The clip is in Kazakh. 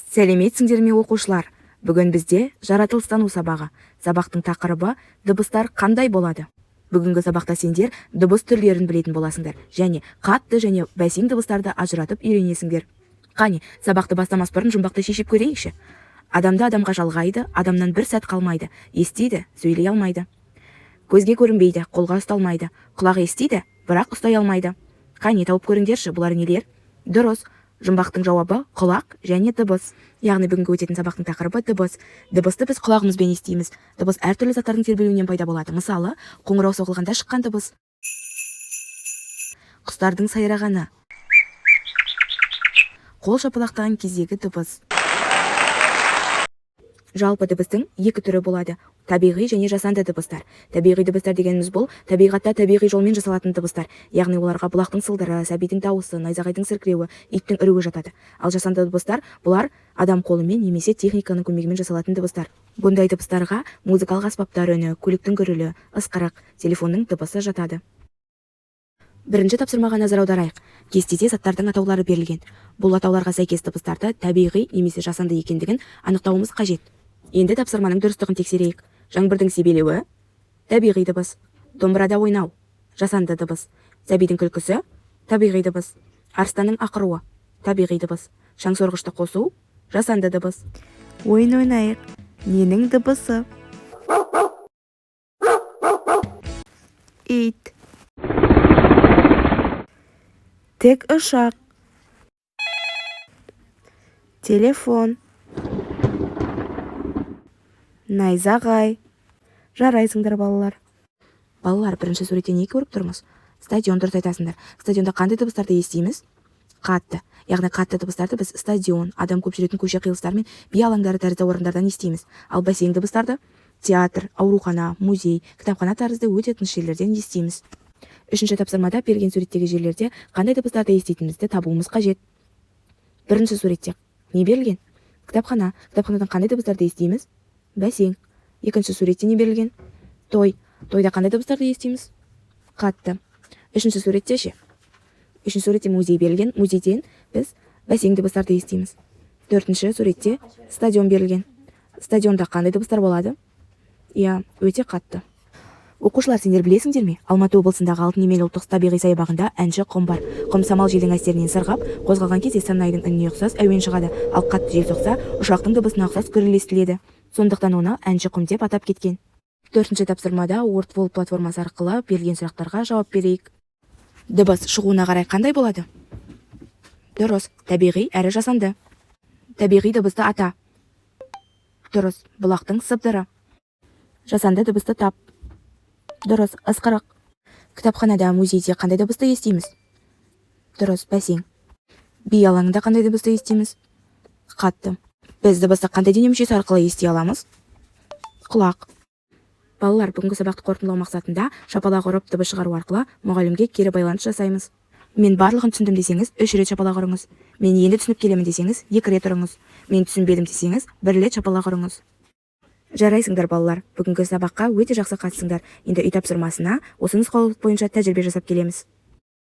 Сәлеметсіңдер ме оқушылар? Бүгін бізде жаратылыстану сабағы. Сабақтың тақырыбы дыбыстар қандай болады? Бүгінгі сабақта сендер дыбыс түрлерін білетін боласыңдар, және қатты және бәсең дыбыстарды ажыратып үйренесіңдер. Қане, сабақты бастамас бұрын жұмбақты шешіп көрейікші. Адамды адамға жалғайды, адамнан бір сәт қалмайды, естиді, сөйлей алмайды. Көзге көрінбейді, қолға ұсталмайды, құлақ естиді, бірақ ұстай алмайды. Қане, тауып көріңдерші, бұлар нелер? Дұрыс. Жұмбақтың жауабы құлақ және дыбыс. Яғни бүгінгі өтетін сабақтың тақырыбы дыбыс. Дыбысты біз құлағымызбен естиміз. Дыбыс әртүрлі заттардың тербелуінен пайда болады. Мысалы, қоңырау соғылғанда шыққан дыбыс. Құстардың сайрағаны. Қол шапалақтаған кездегі дыбыс. Жалпы дыбыстың екі түрі болады: табиғи және жасанды дыбыстар. Табиғи дыбыстар дегеніміз бұл табиғатта табиғи жолмен жасалатын дыбыстар. Яғни оларға бұлақтың сылдыры, сәбидің дауысы, найзағайдың сіркіреуі, иттің үруі жатады. Ал жасанды дыбыстар бұлар адам қолымен немесе техниканың көмегімен жасалатын дыбыстар. Бұндай дыбыстарға музыкалық аспаптар үні, көліктің гүрілі, ысқырық, телефонның дыбысы жатады. Бірінші тапсырмаға назар аударайық. Кестеде заттардың атаулары берілген. Бұл атауларға сәйкес дыбыстарды табиғи немесе жасанды екендігін анықтауымыз қажет. Енді тапсырманың дұрыстығын тексерейік. Жаңбырдың себелеуі — табиғи дыбыс. Домбырада ойнау — жасанды дыбыс. Сәбидің күлкісі — табиғи дыбыс. Арыстанның ақыруы — табиғи дыбыс. Шаңсорғышты қосу — жасанды дыбыс. Ойын ойнайық. Ненің дыбысы? Ит. Тік ұшақ. Телефон. Найзағай. Жарайсыңдар, балалар. Балалар, бірінші суретте не көріп тұрмыз? Стадион, дұрыс айтасыңдар. Стадионда қандай дыбыстарды естиміз? Қатты. Яғни қатты дыбыстарды біз стадион, адам көп жүретін көше қиылыстар мен би алаңдары тәрізді орындардан естиміз. Ал бәсең дыбыстарды театр, аурухана, музей, кітапхана тәрізді өте тыныш жерлерден естиміз. Үшінші тапсырмада берген суреттегі жерлерде қандай дыбыстарды еститінімізді табуымыз қажет. Бірінші суретте не берілген? Кітапхана. Кітапханадан қандай дыбыстарды естиміз? Бәсең. Екінші суретте не берілген? Той. Тойда қандай дыбыстарды естиміз? Қатты. Үшінші суретте ше? Үшінші суретте музей берілген. Музейден біз бәсең дыбыстарды естиміз. Төртінші суретте стадион берілген. Стадионда қандай дыбыстар болады? Иә, өте қатты. Оқушылар, сендер білесіңдер ме? Алматы облысындағы Алтын емел ұлттық табиғи саябағында әнші құм бар. Құм самал желдің әсерінен сырғап, қозғалған кезде санайдың үніне ұқсас әуен шығады, ал қатты жел соқса, ұшақтың дыбысына ұқсас гүріл естіледі. Сондықтан оны әнші құм деп атап кеткен. Төртінші тапсырмада WordWall платформасы арқылы берілген сұрақтарға жауап берейік. Дыбыс шығуына қарай қандай болады? Дұрыс, табиғи әрі жасанды. Табиғи дыбысты ата. Дұрыс, бұлақтың сыбдыры. Жасанды дыбысты тап. Дұрыс, ысқырық. Кітапханада, музейде қандай дыбысты естиміз? Дұрыс, бәсең. Би алаңында қандай дыбысты естиміз? Қатты. Біз дыбысты қандай дене мүшесі арқылы ести аламыз? Құлақ. Балалар, бүгінгі сабақты қорытындылау мақсатында шапалақ ұрып дыбыс шығару арқылы мұғалімге кері байланыс жасаймыз. Мен барлығын түсіндім десеңіз, 3 рет шапалақ ұрыңыз. Мен енді түсініп келемін десеңіз, 2 рет ұрыңыз. Мен түсінбедім десеңіз, 1 рет шапалақ ұрыңыз. Жарайсыңдар, балалар. Бүгінгі сабаққа өте жақсы қатысыңдар. Енді үй тапсырмасына осы нұсқаулық бойынша тәжірибе жасап келеміз.